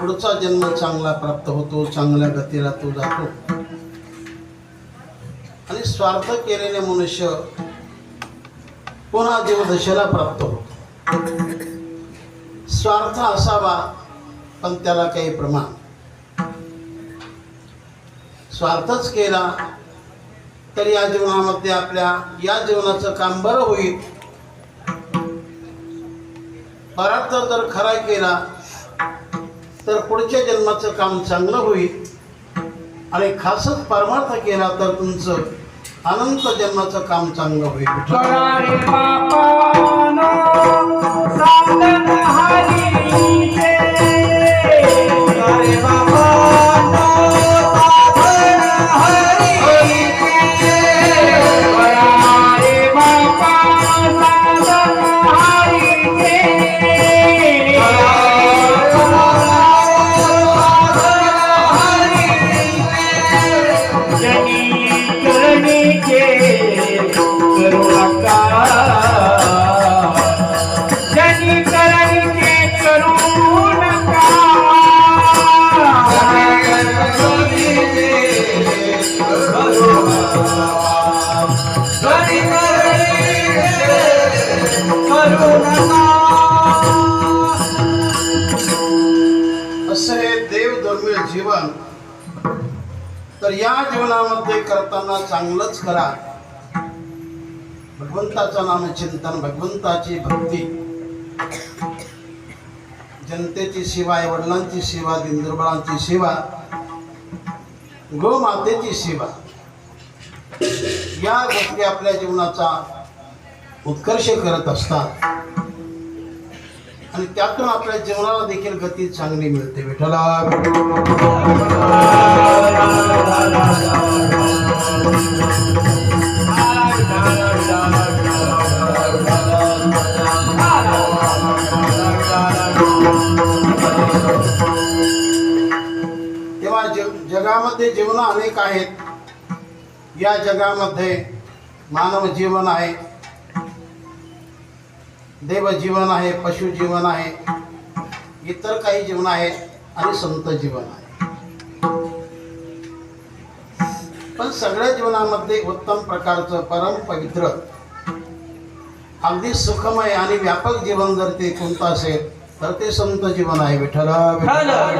पुढचा जन्म चांगला प्राप्त होतो, चांगल्या गतीला तो जातो. आणि स्वार्थ केलेले मनुष्य पुन्हा देवदशेला प्राप्त होतो. स्वार्थ असावा पण त्याला काही प्रमाण. स्वार्थच केला तर या जीवनामध्ये आपल्या या जीवनाचं काम बरं होईल. परार्थ जर खरा केला तर पुढच्या जन्माचं काम चांगलं होईल. आणि खासच परमार्थ केला तर तुमचं अनंत जन्माचं काम चांगलं होईल. जीवन तर या जीवनामध्ये करताना चांगलंच करा. भगवंताचं नामचिंतन, भगवंताची भक्ती, जनतेची सेवा, आई वडिलांची सेवा, दिनदुर्बळांची सेवा, गोमातेची सेवा, या गोष्टी आपल्या जीवनाचा उत्कर्ष करत असतात. आणि त्यातून आपल्या जीवनाला देखील गती चांगली मिळते. विठ्ठला तेव्हा जगामध्ये जीवन अनेक आहेत. या जगामध्ये मानव जीवन आहे, देव जीवन आहे, पशु जीवन आहे, इतर काही जीवन आहेत आणि संत जीवन आहे. पण सगळ्या जीवनामध्ये उत्तम प्रकारचं परम पवित्र अगदी सुखमय आणि व्यापक जीवन जर ते कोणतं असेल तर ते संत जीवन आहे. विठ्ठला विठ्ठला